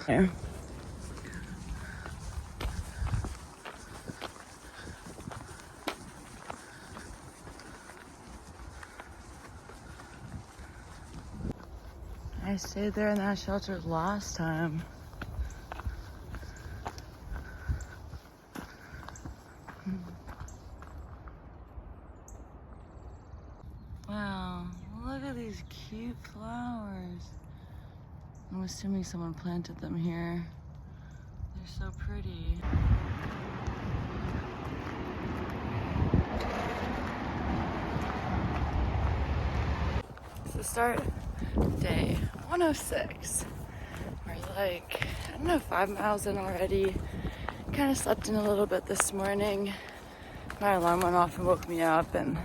There. I stayed there in that shelter last time. Wow, look at these cute flowers. I'm assuming someone planted them here. They're so pretty. So start day 106. We're like, I don't know, 5 miles in already. Kind of slept in a little bit this morning. My alarm went off and woke me up, and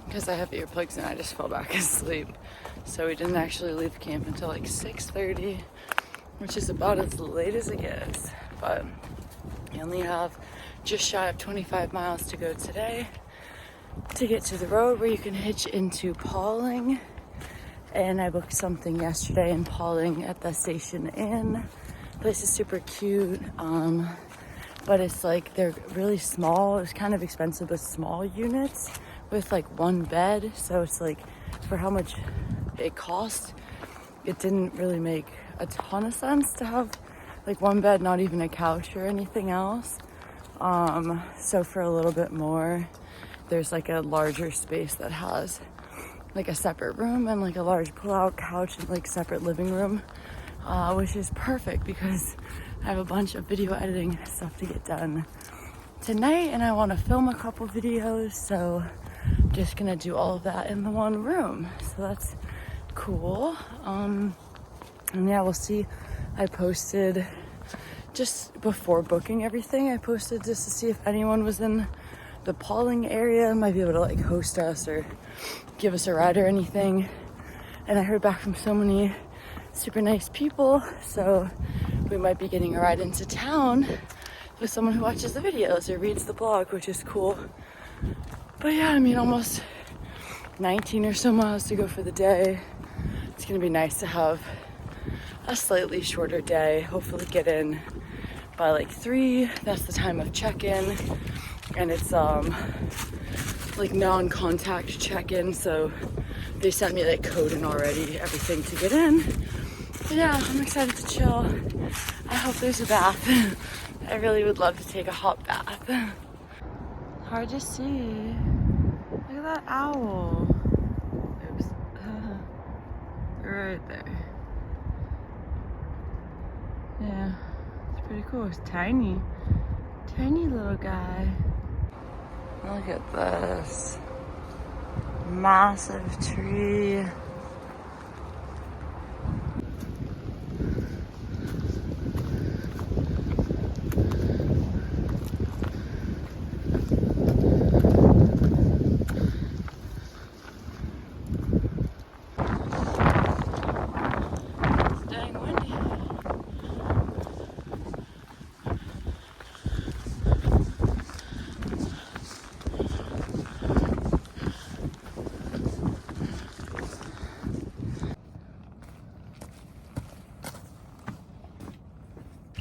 because I have earplugs in, I just fell back asleep. So we didn't actually leave camp until like 6:30, which is about as late as it gets. But we only have just shy of 25 miles to go today to get to the road where you can hitch into Pawling. And I booked something yesterday in Pawling at the Station Inn. The place is super cute, but it's like they're really small. It's kind of expensive, but small units with like one bed. So it's like, for how much it cost, it didn't really make a ton of sense to have like one bed, not even a couch or anything else. So for a little bit more, there's like a larger space that has like a separate room and like a large pull-out couch and like separate living room, which is perfect because I have a bunch of video editing stuff to get done tonight, and I want to film a couple videos, so I'm just gonna do all of that in the one room. So that's cool. And yeah, we'll see. I posted just before booking everything, I posted just to see if anyone was in the Pawling area, might be able to like host us or give us a ride or anything. And I heard back from so many super nice people, so we might be getting a ride into town with someone who watches the videos or reads the blog, which is cool. But yeah, I mean, almost 19 or so miles to go for the day. It's gonna be nice to have a slightly shorter day, hopefully get in by like 3. That's the time of check-in, and it's like non-contact check-in, so they sent me like code and already everything to get in. But yeah, I'm excited to chill. I hope there's a bath. I really would love to take a hot bath. Hard to see. Look at that owl. Oops. Right there. Yeah, it's pretty cool. It's tiny. Tiny little guy. Look at this. Massive tree.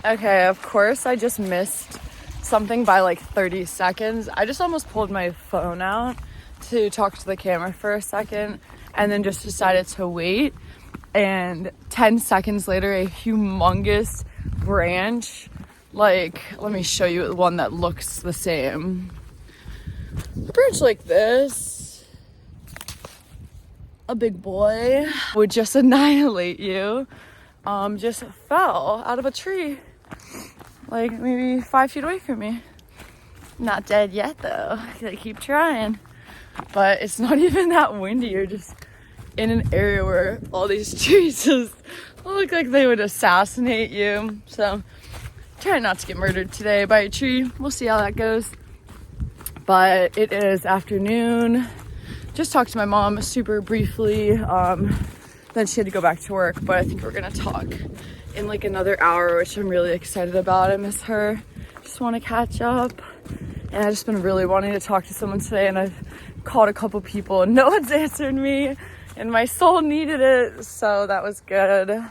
Okay, of course I just missed something by like 30 seconds. I just almost pulled my phone out to talk to the camera for a second and then just decided to wait. And 10 seconds later, a humongous branch, like, let me show you one that looks the same. A branch like this, a big boy, would just annihilate you, just fell out of a tree. Like maybe 5 feet away from me. Not dead yet though. They keep trying. But it's not even that windy. You're just in an area where all these trees just look like they would assassinate you. So try not to get murdered today by a tree. We'll see how that goes. But it is afternoon. Just talked to my mom super briefly. Then she had to go back to work. But I think we're gonna talk in like another hour, which I'm really excited about. I miss her. Just want to catch up. And I've just been really wanting to talk to someone today, and I've called a couple people and no one's answered me, and my soul needed it, so that was good.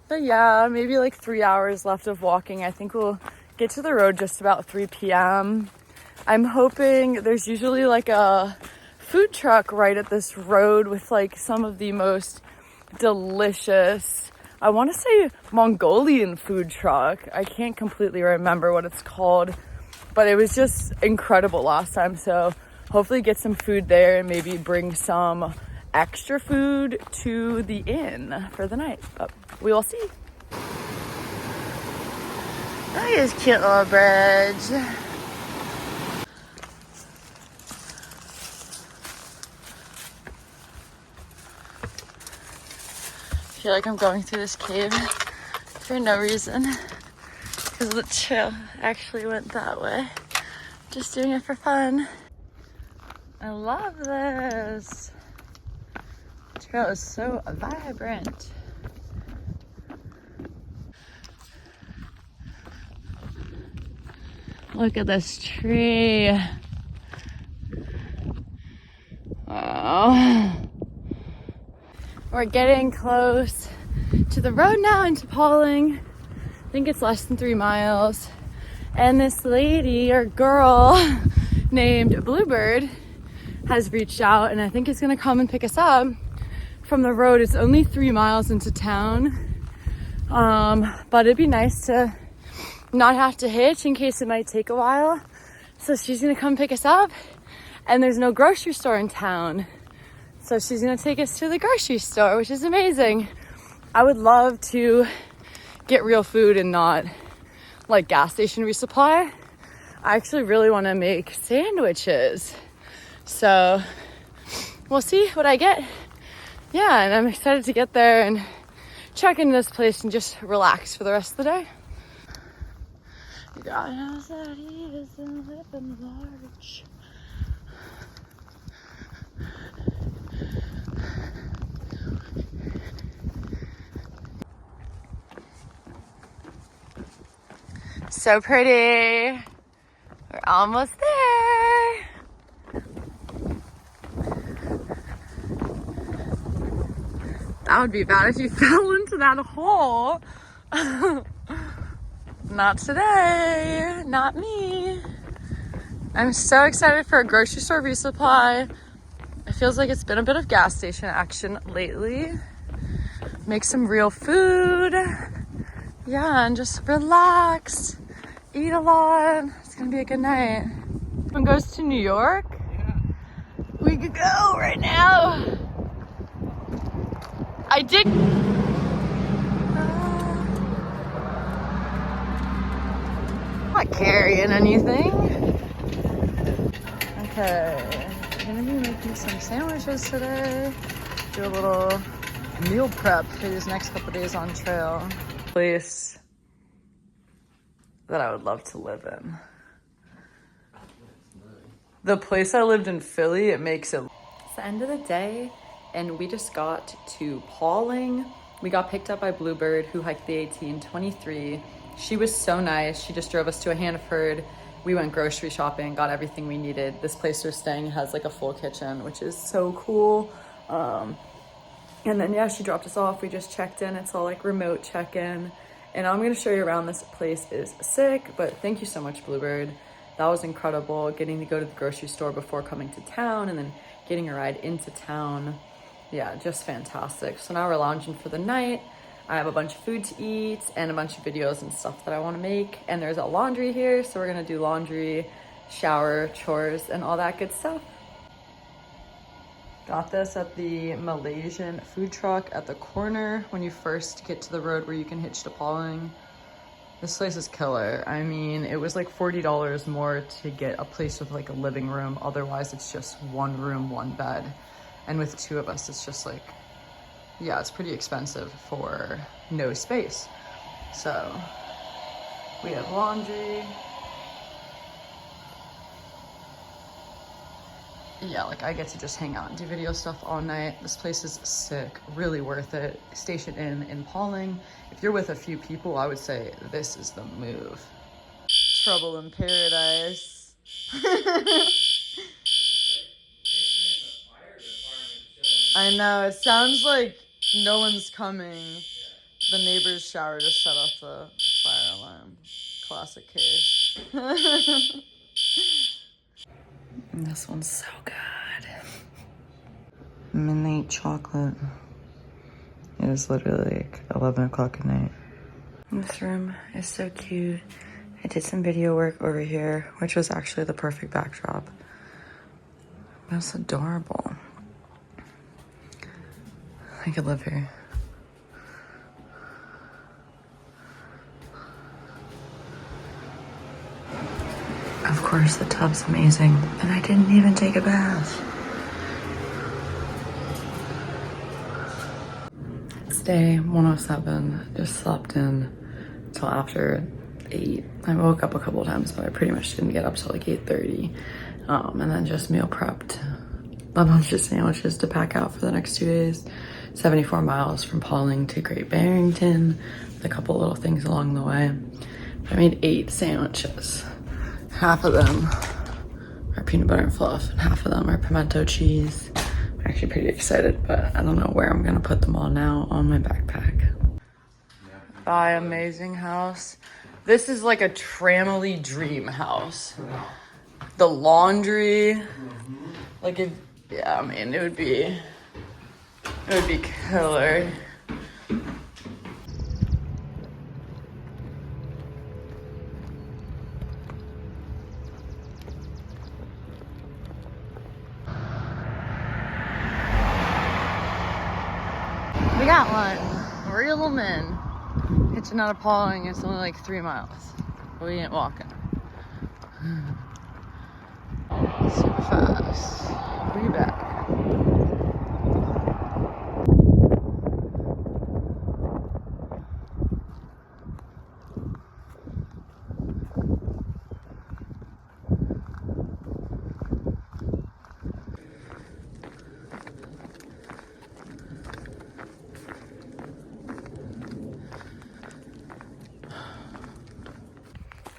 But yeah, maybe like 3 hours left of walking. I think we'll get to the road just about 3 p.m. I'm hoping there's usually like a food truck right at this road with like some of the most delicious, I want to say Mongolian food truck. I can't completely remember what it's called, but it was just incredible last time. So hopefully get some food there and maybe bring some extra food to the inn for the night. But we will see. Look at this cute little bridge. I feel like I'm going through this cave for no reason because the trail actually went that way. Just doing it for fun. I love this. The trail is so vibrant. Look at this tree. Oh. We're getting close to the road now into Pawling. I think it's less than 3 miles. And this lady or girl named Bluebird has reached out and I think it's gonna come and pick us up from the road. It's only 3 miles into town. But it'd be nice to not have to hitch in case it might take a while. So she's gonna come pick us up and there's no grocery store in town. So she's gonna take us to the grocery store, which is amazing. I would love to get real food and not like gas station resupply. I actually really wanna make sandwiches. So we'll see what I get. Yeah, and I'm excited to get there and check into this place and just relax for the rest of the day. God knows that he isn't living large. So pretty. We're almost there. That would be bad if you fell into that hole. Not today. Not me. I'm so excited for a grocery store resupply. It feels like it's been a bit of gas station action lately. Make some real food. Yeah, and just relax. Eat a lot. It's gonna be a good night. Someone goes to New York. Yeah. We could go right now. I did. Not carrying anything. Okay, I'm gonna be making some sandwiches today. Do a little meal prep for these next couple days on trail. Place that I would love to live in. The place I lived in Philly, it makes it. It's the end of the day, and we just got to Pawling. We got picked up by Bluebird, who hiked the AT in 23. She was so nice. She just drove us to a Hannaford. We went grocery shopping, got everything we needed. This place we're staying has like a full kitchen, which is so cool. And then yeah, she dropped us off. We just checked in. It's all like remote check-in. And I'm gonna show you around. This place is sick, but thank you so much, Bluebird. That was incredible, getting to go to the grocery store before coming to town and then getting a ride into town. Yeah, just fantastic. So now we're lounging for the night. I have a bunch of food to eat and a bunch of videos and stuff that I want to make. And there's a laundry here, so we're gonna do laundry, shower, chores, and all that good stuff. Got this at the Malaysian food truck at the corner when you first get to the road where you can hitch to Pawling. This place is killer. I mean, it was like $40 more to get a place with like a living room. Otherwise, it's just one room, one bed. And with 2 of us, it's just like, yeah, it's pretty expensive for no space. So we have laundry. Yeah, like I get to just hang out and do video stuff all night. This place is sick, really worth it. Station Inn in Pawling. If you're with a few people, I would say this is the move. Trouble in paradise. I know, it sounds like no one's coming. The neighbor's shower just set off the fire alarm. Classic case. This one's so good. Midnight chocolate. It is literally like 11 o'clock at night. This room is so cute. I did some video work over here, which was actually the perfect backdrop. That's adorable. I could live here. Of course, the tub's amazing, and I didn't even take a bath. It's day 107. Just slept in till after 8. I woke up a couple of times, but I pretty much didn't get up till like 8:30. And then just meal prepped a bunch of sandwiches to pack out for the next 2 days. 74 miles from Pawling to Great Barrington, with a couple little things along the way. I made 8 sandwiches. Half of them are peanut butter and fluff, and half of them are pimento cheese. I'm actually pretty excited, but I don't know where I'm gonna put them all now on my backpack. Bye, amazing house. This is like a tramily dream house. The laundry, like it, yeah, I mean, it would be killer. We got one. Real men. Hitching out of Pawling. It's only like 3 miles. But we ain't walking. Super fast. We back.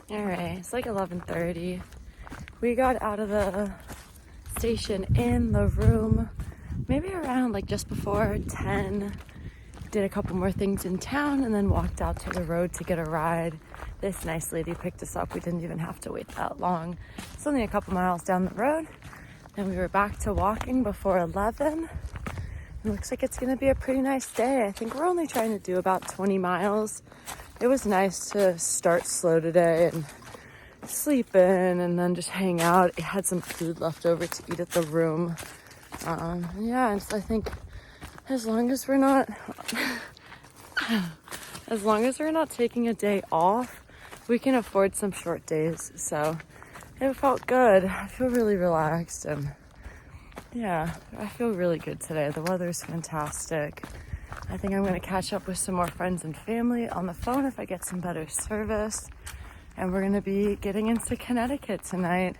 Alright, it's like 11:30. We got out of the station in the room maybe around like just before 10. Did a couple more things in town and then walked out to the road to get a ride. This nice lady picked us up. We didn't even have to wait that long. It's only a couple miles down the road. And we were back to walking before 11. It looks like it's gonna be a pretty nice day. I think we're only trying to do about 20 miles. It was nice to start slow today and sleep in and then just hang out. I had some food left over to eat at the room. Yeah, and so I think as long as we're not taking a day off, we can afford some short days. So it felt good. I feel really relaxed, and yeah, I feel really good today. The weather's fantastic. I think I'm going to catch up with some more friends and family on the phone if I get some better service. And we're going to be getting into Connecticut tonight.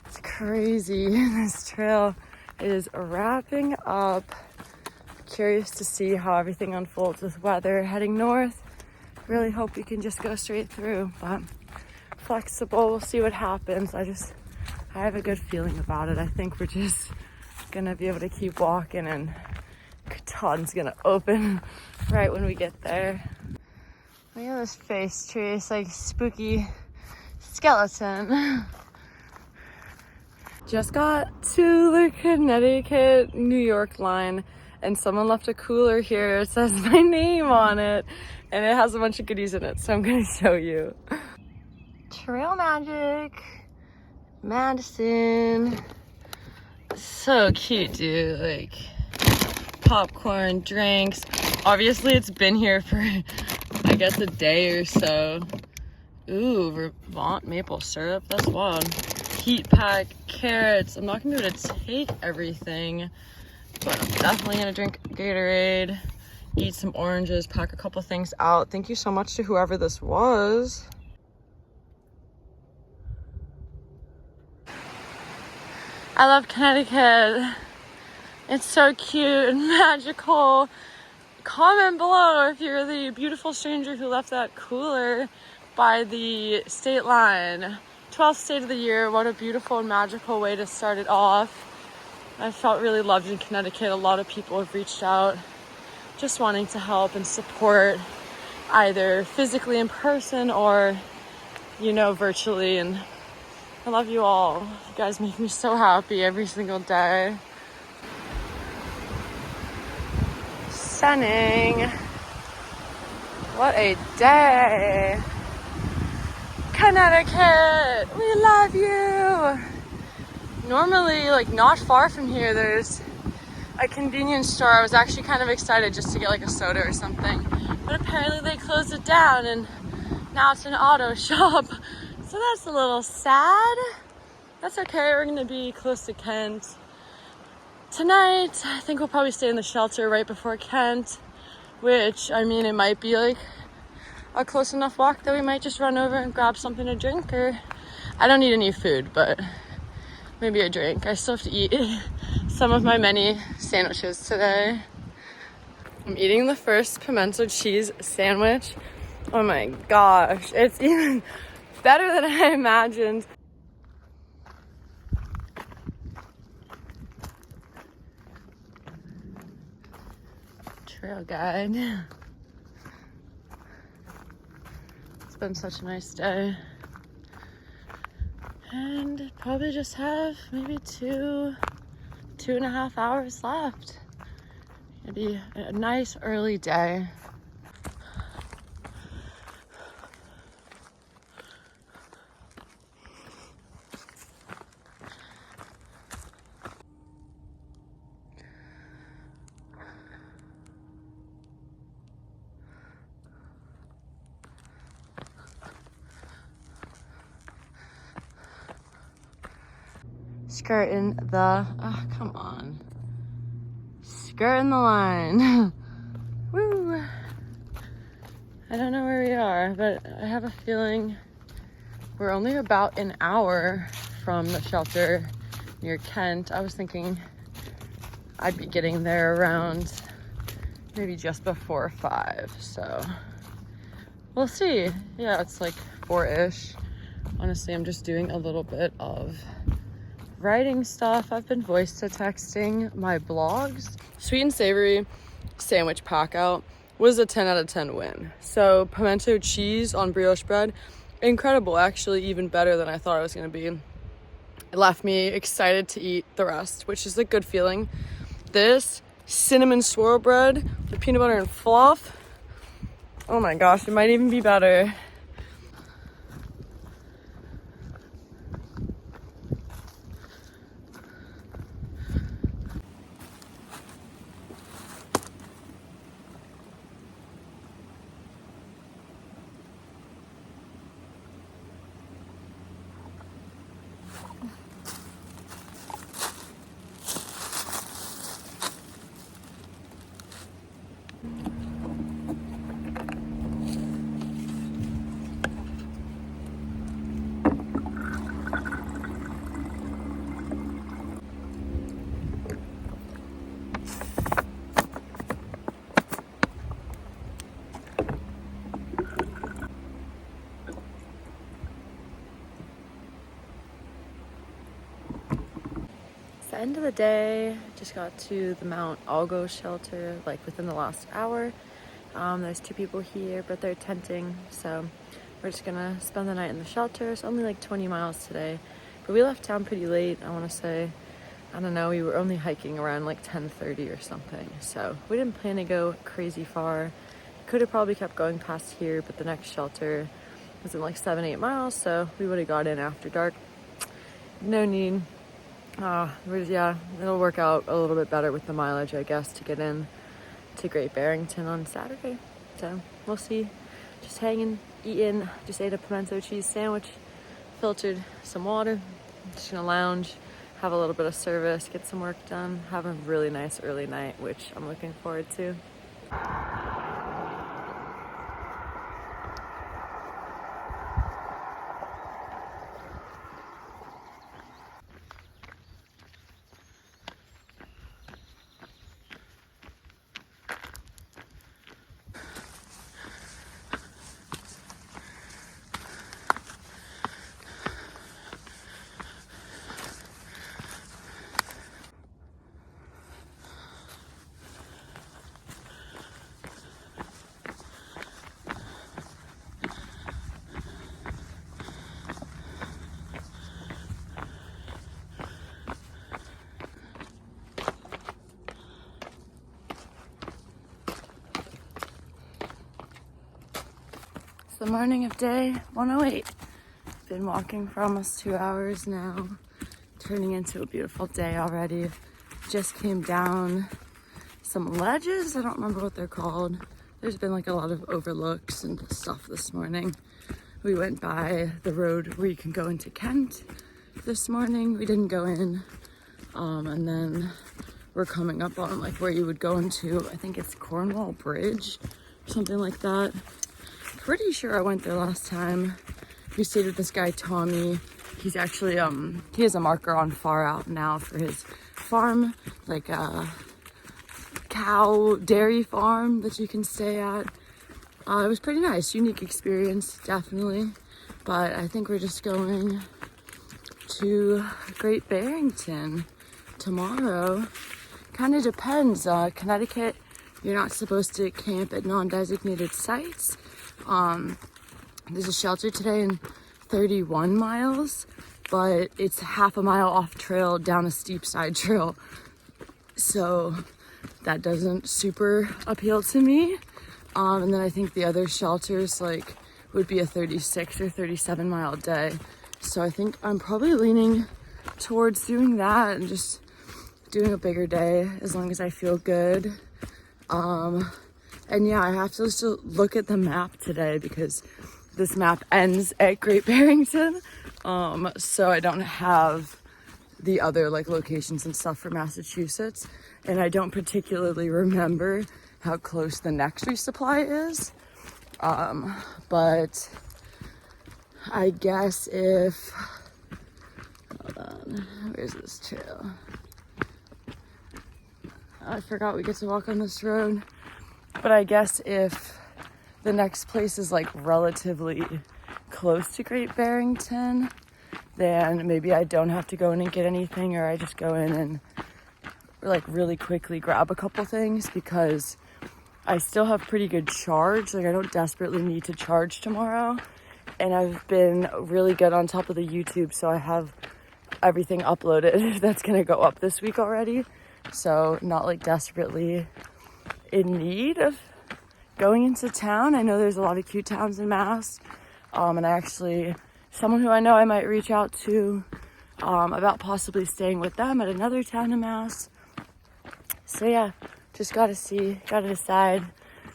It's crazy. This trail is wrapping up. Curious to see how everything unfolds with weather heading north. Really hope we can just go straight through, but flexible. We'll see what happens. I have a good feeling about it. I think we're just going to be able to keep walking, and Cotton's gonna open right when we get there. Look at this face tree. It's like spooky skeleton. Just got to the Connecticut New York line, and someone left a cooler here. It says my name on it, and it has a bunch of goodies in it, so I'm gonna show you. Trail magic, Madison. So cute, dude. Like, popcorn, drinks. Obviously it's been here for I guess a day or so. Ooh, Vermont maple syrup, that's wild. Heat pack, carrots. I'm not gonna be able to take everything, but I'm definitely gonna drink Gatorade, eat some oranges, pack a couple things out. Thank you so much to whoever this was. I love Connecticut. It's so cute and magical. Comment below if you're the beautiful stranger who left that cooler by the state line. 12th state of the year. What a beautiful and magical way to start it off. I felt really loved in Connecticut. A lot of people have reached out just wanting to help and support either physically in person or, you know, virtually. And I love you all. You guys make me so happy every single day. Stunning. What a day. Connecticut, we love you. Normally, like not far from here, there's a convenience store. I was actually kind of excited just to get like a soda or something, but apparently they closed it down and now it's an auto shop. So that's a little sad. That's okay, we're gonna be close to Kent tonight. I think we'll probably stay in the shelter right before Kent, which, I mean, it might be like a close enough walk that we might just run over and grab something to drink, or I don't need any food, but maybe a drink. I still have to eat some of my many sandwiches today. I'm eating the first pimento cheese sandwich. Oh my gosh, it's even better than I imagined. Trail guide. It's been such a nice day. And probably just have maybe 2.5 hours left. It'll be a nice early day. Skirting the, oh, come on. Skirting the line. Woo. I don't know where we are, but I have a feeling we're only about an hour from the shelter near Kent. I was thinking I'd be getting there around maybe just before 5, so we'll see. Yeah, it's like 4-ish. Honestly, I'm just doing a little bit of writing stuff. I've been voice to texting my blogs. Sweet and savory sandwich pack out was a 10 out of 10 win. So pimento cheese on brioche bread, incredible, actually even better than I thought it was gonna be. It left me excited to eat the rest, which is a good feeling. This cinnamon swirl bread with peanut butter and fluff, oh my gosh, it might even be better. End of the day, just got to the Mount Algo shelter like within the last hour. There's 2 people here, but they're tenting, so we're just gonna spend the night in the shelter. It's only like 20 miles today, but we left town pretty late. I want to say, I don't know, we were only hiking around like 10:30 or something, so we didn't plan to go crazy far. Could have probably kept going past here, but the next shelter was in like 7-8 miles, so we would have got in after dark. No need. Yeah, it'll work out a little bit better with the mileage, I guess, to get in to Great Barrington on Saturday. So we'll see. Just hanging, eating, just ate a pimento cheese sandwich, filtered some water. Just gonna lounge, have a little bit of service, get some work done, have a really nice early night, which I'm looking forward to. morning of day 108. Been walking for almost 2 hours now, turning into a beautiful day already. Just came down some ledges, I don't remember what they're called. There's been like a lot of overlooks and stuff this morning. We went by the road where you can go into Kent this morning. We didn't go in, and then we're coming up on like where you would go into, I think it's Cornwall Bridge, something like that. Pretty sure I went there last time. We stayed with this guy Tommy. He's actually he has a marker on Far Out now for his farm, like a cow dairy farm that you can stay at. It was pretty nice, unique experience, definitely. But I think we're just going to Great Barrington tomorrow. Kind of depends. Connecticut, you're not supposed to camp at non-designated sites. There's a shelter today in 31 miles, but it's half a mile off trail down a steep side trail. So that doesn't super appeal to me. And then I think the other shelters like would be a 36 or 37 mile day. So I think I'm probably leaning towards doing that and just doing a bigger day as long as I feel good. And yeah, I have to just look at the map today because this map ends at Great Barrington. So I don't have the other like locations and stuff for Massachusetts. And I don't particularly remember how close the next resupply is. But I guess if, hold on, where's this trail? I forgot we get to walk on this road. But I guess if the next place is like relatively close to Great Barrington, then maybe I don't have to go in and get anything, or I just go in and like really quickly grab a couple things because I still have pretty good charge. Like I don't desperately need to charge tomorrow. And I've been really good on top of the YouTube, so I have everything uploaded that's gonna go up this week already. So not like desperately in need of going into town. I know there's a lot of cute towns in Mass. And I actually, someone who I know I might reach out to about possibly staying with them at another town in Mass. So yeah, just gotta decide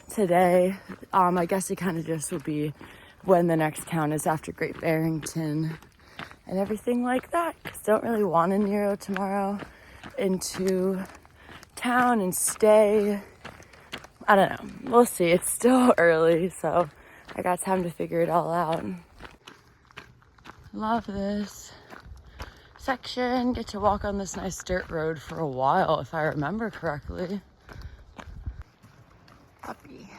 today. I guess it kind of just will be when the next town is after Great Barrington and everything like that. 'Cause don't really want to Nero tomorrow into town and stay. I don't know. We'll see. It's still early, so I got time to figure it all out. Love this section. Get to walk on this nice dirt road for a while, if I remember correctly. Puppy.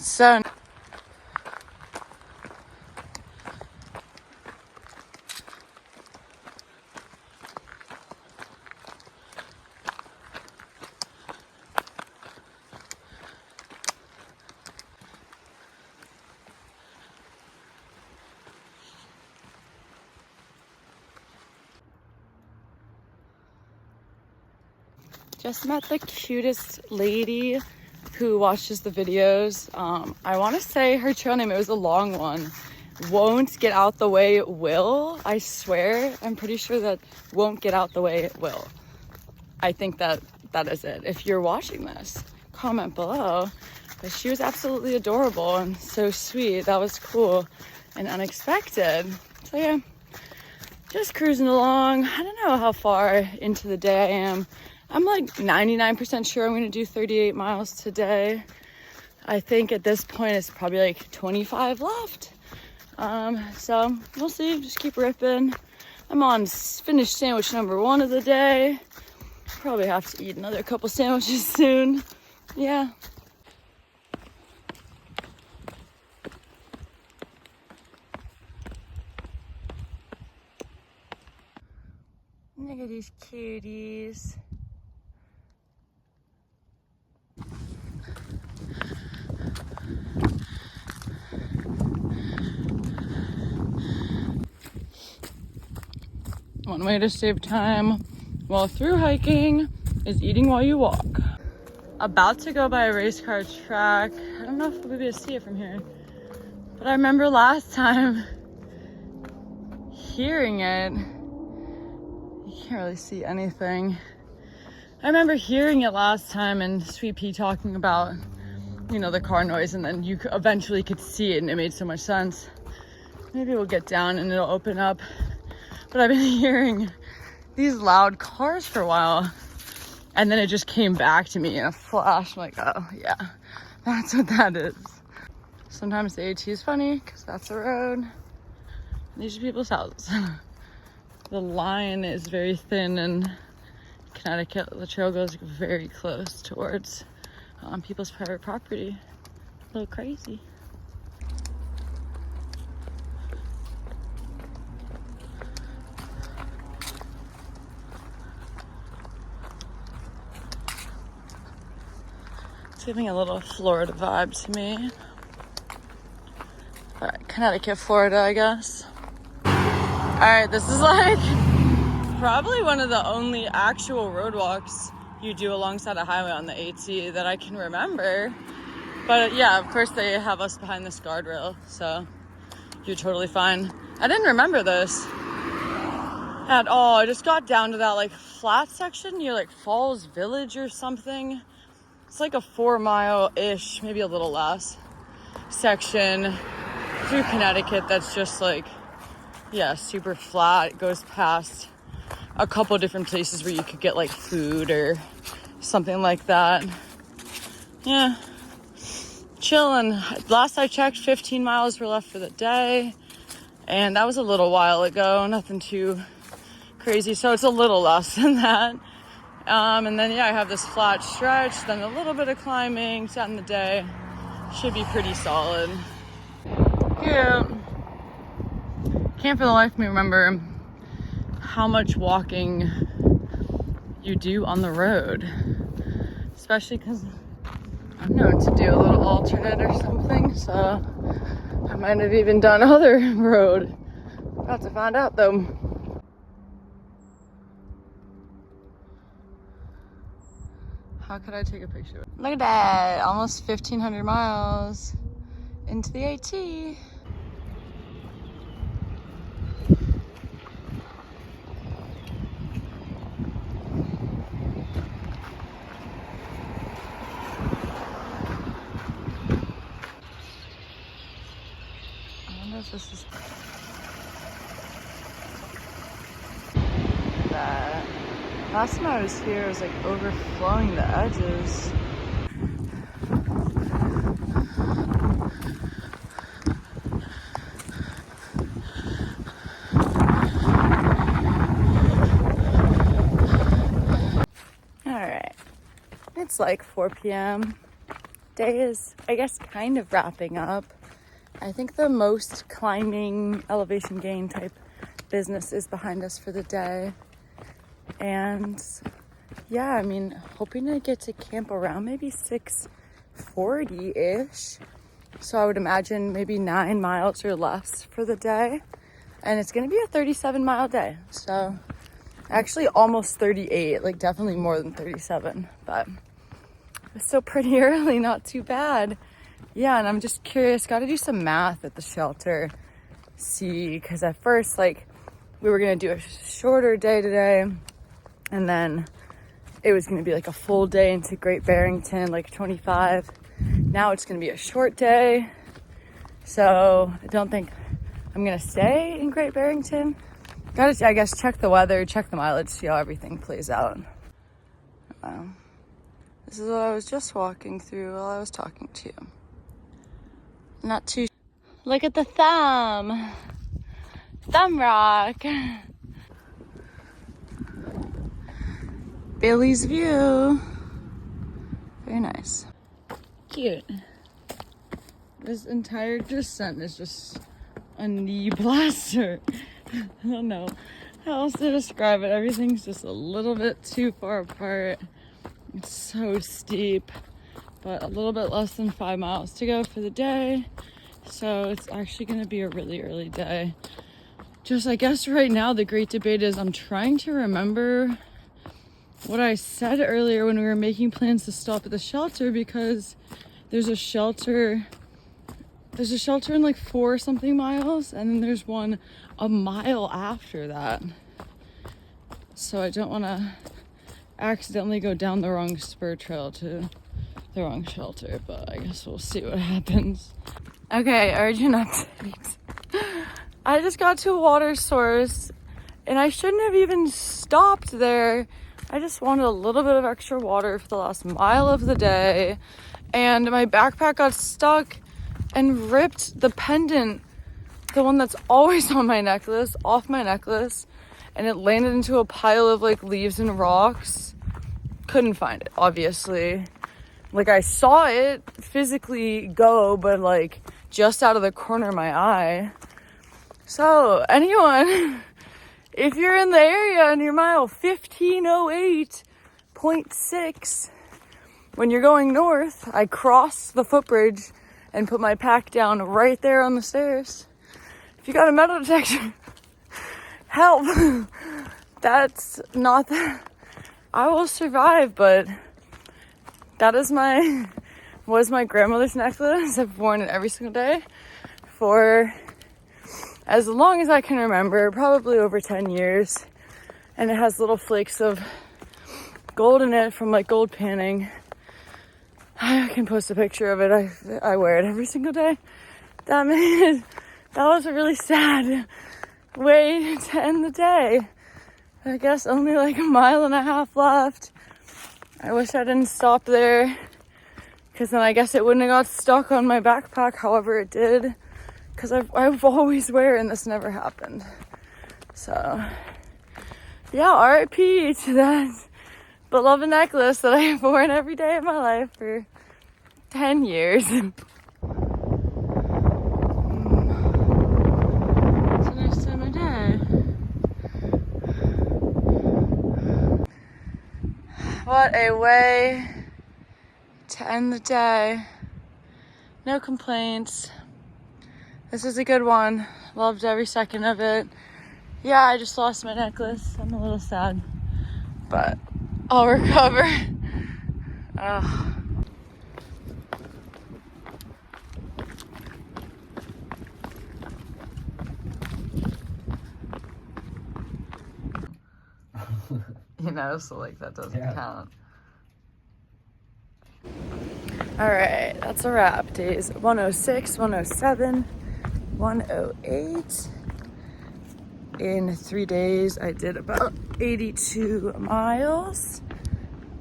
So just met the cutest lady who watches the videos. I want to say her trail name, it was a long one. Won't get out the way it will. I swear, I'm pretty sure that won't get out the way it will. I think that is it. If you're watching this, comment below. But she was absolutely adorable and so sweet. That was cool and unexpected. So yeah, just cruising along. I don't know how far into the day I am. I'm like 99% sure I'm going to do 38 miles today. I think at this point it's probably like 25 left. So we'll see. Just keep ripping. I'm on finished sandwich number 1 of the day. Probably have to eat another couple sandwiches soon. Yeah. Look at these cuties. One way to save time while through hiking is eating while you walk. About to go by a race car track. I don't know if we'll be able to see it from here, but I remember last time hearing it. You can't really see anything. I remember hearing it last time and Sweet Pea talking about, you know, the car noise, and then you eventually could see it and it made so much sense. Maybe we'll get down and it'll open up. But I've been hearing these loud cars for a while, and then it just came back to me in a flash. I'm like, oh yeah, that's what that is. Sometimes the AT is funny because that's the road. These are people's houses. The line is very thin in Connecticut. The trail goes very close towards people's private property. A little crazy. It's giving a little Florida vibe to me. All right, Connecticut, Florida, I guess. All right, this is like probably one of the only actual road walks you do alongside a highway on the AT that I can remember. But yeah, of course they have us behind this guardrail, so you're totally fine. I didn't remember this at all. I just got down to that like flat section near like Falls Village or something. It's like a 4 mile-ish, maybe a little less, section through Connecticut that's just like, yeah, super flat. It goes past a couple different places where you could get like food or something like that. Yeah, chilling. Last I checked, 15 miles were left for the day, and that was a little while ago. Nothing too crazy, so it's a little less than that. And then yeah, I have this flat stretch, then a little bit of climbing to end the day. Should be pretty solid. Yeah, can't for the life of me remember how much walking you do on the road, especially because I'm known to do a little alternate or something, so I might have even done other road. About to find out though. How could I take a picture? Look at that, almost 1,500 miles into the AT. I wonder if this is that. Last time I was here, it was like overflowing the edges. All right, it's like 4 p.m. Day is, I guess, kind of wrapping up. I think the most climbing, elevation gain type business is behind us for the day. And yeah, I mean, hoping to get to camp around maybe 6:40-ish. So I would imagine maybe 9 miles or less for the day. And it's gonna be a 37-mile day. So actually almost 38, like definitely more than 37, but it's still pretty early, not too bad. Yeah, and I'm just curious, gotta do some math at the shelter. See, because at first, like, we were gonna do a shorter day today, and then it was gonna be like a full day into Great Barrington, like 25. Now it's gonna be a short day, so I don't think I'm gonna stay in Great Barrington. Gotta, I guess, check the weather, check the mileage, see how everything plays out. This is what I was just walking through while I was talking to you. Not too. Look at the thumb rock. Bailey's View. Very nice. Cute. This entire descent is just a knee blaster. I don't know how else to describe it. Everything's just a little bit too far apart. It's so steep, but a little bit less than 5 miles to go for the day. So it's actually gonna be a really early day. just, I guess right now the great debate is I'm trying to remember what I said earlier when we were making plans to stop at the shelter, because there's a shelter in like 4 something miles, and then there's one a mile after that. So I don't want to accidentally go down the wrong spur trail to the wrong shelter, but I guess we'll see what happens. Okay, urgent update. I just got to a water source and I shouldn't have even stopped there. I just wanted a little bit of extra water for the last mile of the day, and my backpack got stuck and ripped the pendant, the one that's always on my necklace, off my necklace, and it landed into a pile of like leaves and rocks. Couldn't find it, obviously. Like, I saw it physically go, but like just out of the corner of my eye. So anyone, if you're in the area and you're mile 1508.6, when you're going north, I cross the footbridge and put my pack down right there on the stairs. If you got a metal detector, help. That's not that. I will survive, but that is was my grandmother's necklace. I've worn it every single day for as long as I can remember, probably over 10 years. And it has little flakes of gold in it from like gold panning. I can post a picture of it. I wear it every single day. That was a really sad way to end the day. I guess only like a mile and a half left. I wish I didn't stop there, because then I guess it wouldn't have got stuck on my backpack. However, it did, because I've always wear it and this never happened. So yeah, RIP to that beloved necklace that I have worn every day of my life for 10 years. It's a nice time of day. What a way to end the day. No complaints. This is a good one. Loved every second of it. Yeah, I just lost my necklace. I'm a little sad, but I'll recover. Ugh. You know, so like that doesn't count. All right, that's a wrap. Days 106, 107, 108. In 3 days, I did about 82 miles.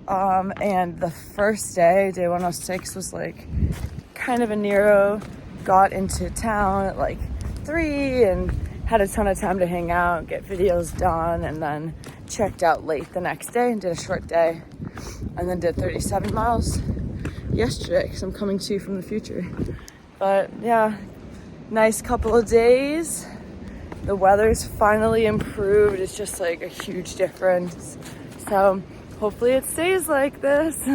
And the first day, day 106, was like kind of a Nero. Got into town at like 3 and had a ton of time to hang out, get videos done, and then checked out late the next day and did a short day, and then did 37 miles yesterday because I'm coming to you from the future. But yeah, nice couple of days. The weather's finally improved. It's just like a huge difference. So hopefully it stays like this.